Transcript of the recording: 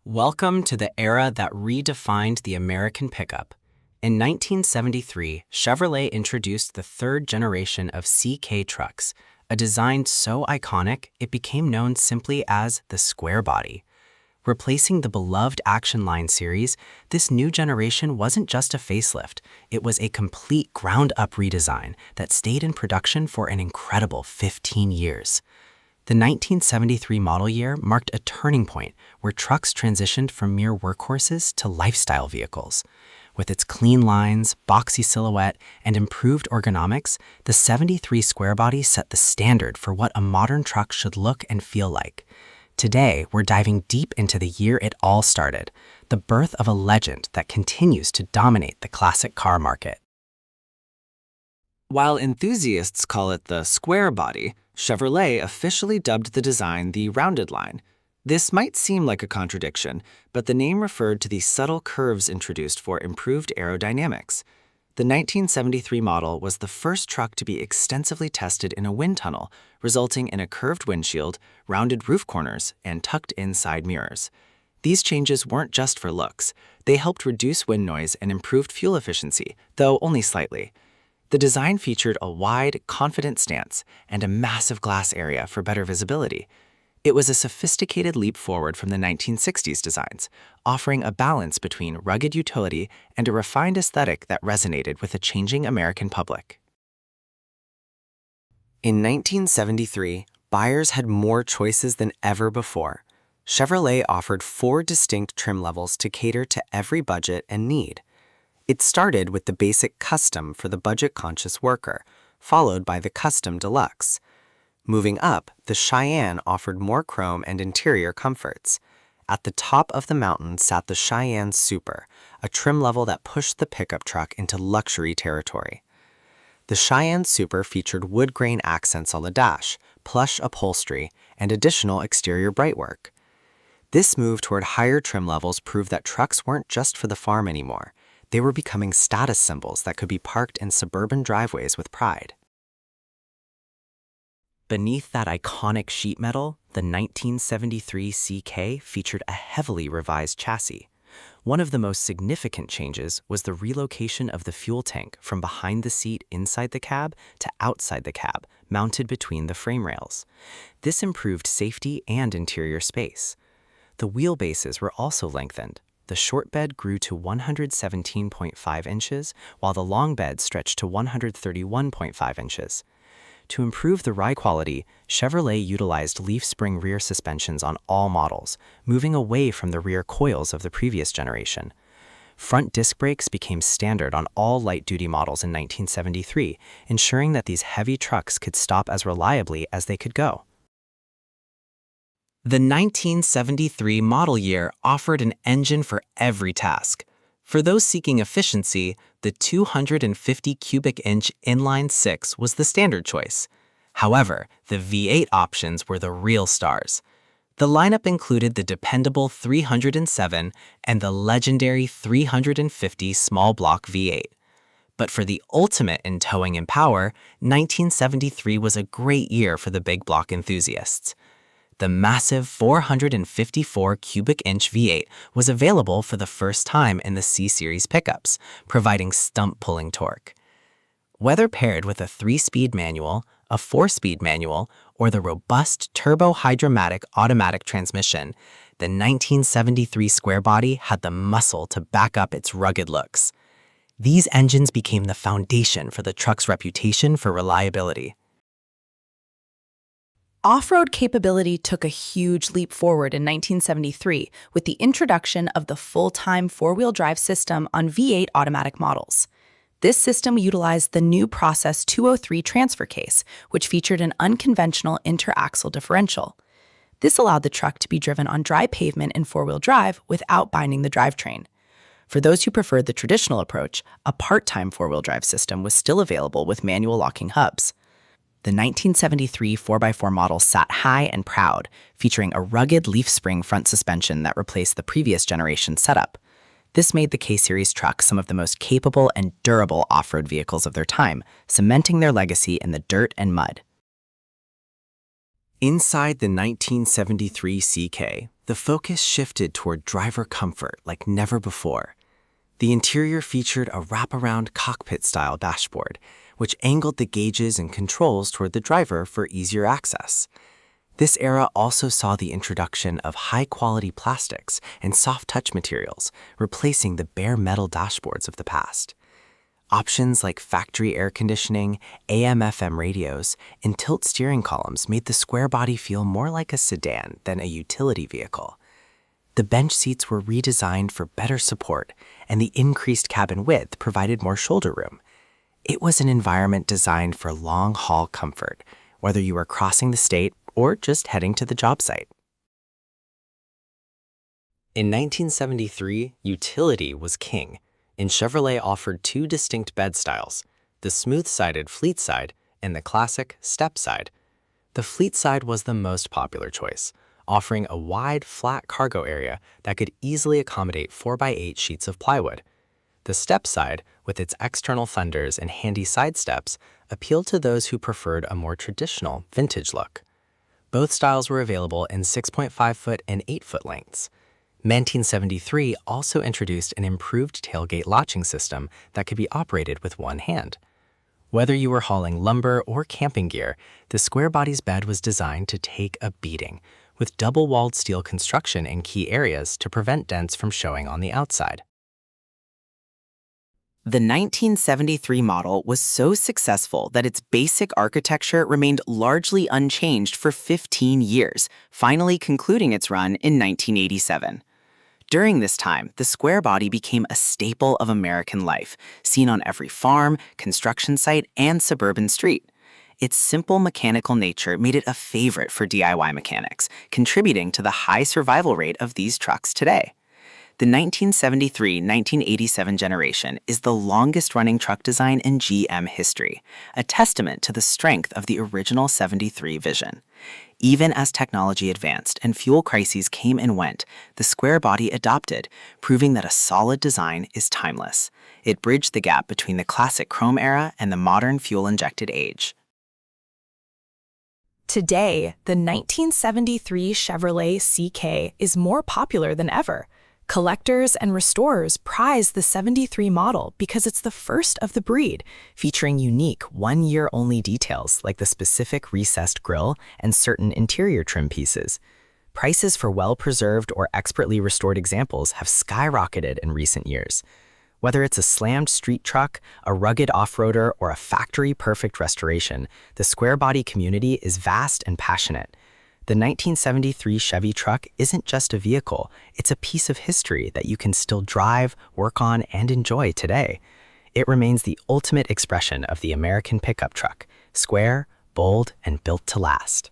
Welcome to the era that redefined the American pickup. In 1973, Chevrolet introduced the third generation of CK trucks, a design so iconic it became known simply as the square body. Replacing the beloved Action Line series, this new generation wasn't just a facelift, it was a complete ground-up redesign that stayed in production for an incredible 15 years. The 1973 model year marked a turning point where trucks transitioned from mere workhorses to lifestyle vehicles. With its clean lines, boxy silhouette, and improved ergonomics, the 73 square body set the standard for what a modern truck should look and feel like. Today, we're diving deep into the year it all started, the birth of a legend that continues to dominate the classic car market. While enthusiasts call it the square body, Chevrolet officially dubbed the design the rounded line. This might seem like a contradiction, but the name referred to the subtle curves introduced for improved aerodynamics. The 1973 model was the first truck to be extensively tested in a wind tunnel, resulting in a curved windshield, rounded roof corners, and tucked-in side mirrors. These changes weren't just for looks. They helped reduce wind noise and improved fuel efficiency, though only slightly. The design featured a wide, confident stance and a massive glass area for better visibility. It was a sophisticated leap forward from the 1960s designs, offering a balance between rugged utility and a refined aesthetic that resonated with a changing American public. In 1973, buyers had more choices than ever before. Chevrolet offered 4 distinct trim levels to cater to every budget and need. It started with the basic Custom for the budget-conscious worker, followed by the Custom Deluxe. Moving up, the Cheyenne offered more chrome and interior comforts. At the top of the mountain sat the Cheyenne Super, a trim level that pushed the pickup truck into luxury territory. The Cheyenne Super featured wood grain accents on the dash, plush upholstery, and additional exterior brightwork. This move toward higher trim levels proved that trucks weren't just for the farm anymore. They were becoming status symbols that could be parked in suburban driveways with pride. Beneath that iconic sheet metal, the 1973 CK featured a heavily revised chassis. One of the most significant changes was the relocation of the fuel tank from behind the seat inside the cab to outside the cab, mounted between the frame rails. This improved safety and interior space. The wheelbases were also lengthened. The short bed grew to 117.5 inches, while the long bed stretched to 131.5 inches. To improve the ride quality, Chevrolet utilized leaf spring rear suspensions on all models, moving away from the rear coils of the previous generation. Front disc brakes became standard on all light-duty models in 1973, ensuring that these heavy trucks could stop as reliably as they could go. The 1973 model year offered an engine for every task. For those seeking efficiency, the 250 cubic inch inline-6 was the standard choice. However, the V8 options were the real stars. The lineup included the dependable 307 and the legendary 350 small block V8. But for the ultimate in towing and power, 1973 was a great year for the big block enthusiasts. The massive 454 cubic inch V8 was available for the first time in the C-Series pickups, providing stump-pulling torque. Whether paired with a 3-speed manual, a 4-speed manual, or the robust turbo-hydromatic automatic transmission, the 1973 square body had the muscle to back up its rugged looks. These engines became the foundation for the truck's reputation for reliability. Off-road capability took a huge leap forward in 1973 with the introduction of the full-time four-wheel drive system on V8 automatic models. This system utilized the new Process 203 transfer case, which featured an unconventional interaxle differential. This allowed the truck to be driven on dry pavement in four-wheel drive without binding the drivetrain. For those who preferred the traditional approach, a part-time four-wheel drive system was still available with manual locking hubs. The 1973 4x4 model sat high and proud, featuring a rugged leaf spring front suspension that replaced the previous generation setup. This made the K-Series truck some of the most capable and durable off-road vehicles of their time, cementing their legacy in the dirt and mud. Inside the 1973 CK, the focus shifted toward driver comfort like never before. The interior featured a wraparound cockpit-style dashboard, which angled the gauges and controls toward the driver for easier access. This era also saw the introduction of high-quality plastics and soft-touch materials, replacing the bare metal dashboards of the past. Options like factory air conditioning, AM/FM radios, and tilt steering columns made the square body feel more like a sedan than a utility vehicle. The bench seats were redesigned for better support, and the increased cabin width provided more shoulder room. It was an environment designed for long-haul comfort, whether you were crossing the state or just heading to the job site. In 1973, utility was king, and Chevrolet offered two distinct bed styles, the smooth-sided fleet side and the classic step side. The fleet side was the most popular choice, offering a wide, flat cargo area that could easily accommodate 4x8 sheets of plywood. The step side, with its external fenders and handy side steps, appealed to those who preferred a more traditional, vintage look. Both styles were available in 6.5-foot and 8-foot lengths. 1973 also introduced an improved tailgate latching system that could be operated with one hand. Whether you were hauling lumber or camping gear, the square body's bed was designed to take a beating, with double-walled steel construction in key areas to prevent dents from showing on the outside. The 1973 model was so successful that its basic architecture remained largely unchanged for 15 years, finally concluding its run in 1987. During this time, the square body became a staple of American life, seen on every farm, construction site, and suburban street. Its simple mechanical nature made it a favorite for DIY mechanics, contributing to the high survival rate of these trucks today. The 1973-1987 generation is the longest-running truck design in GM history, a testament to the strength of the original 73 vision. Even as technology advanced and fuel crises came and went, the square body adopted, proving that a solid design is timeless. It bridged the gap between the classic chrome era and the modern fuel-injected age. Today, the 1973 Chevrolet CK is more popular than ever. Collectors and restorers prize the 73 model because it's the first of the breed, featuring unique one-year-only details like the specific recessed grille and certain interior trim pieces. Prices for well-preserved or expertly restored examples have skyrocketed in recent years. Whether it's a slammed street truck, a rugged off-roader, or a factory-perfect restoration, the square body community is vast and passionate. The 1973 Chevy truck isn't just a vehicle, it's a piece of history that you can still drive, work on, and enjoy today. It remains the ultimate expression of the American pickup truck, square, bold, and built to last.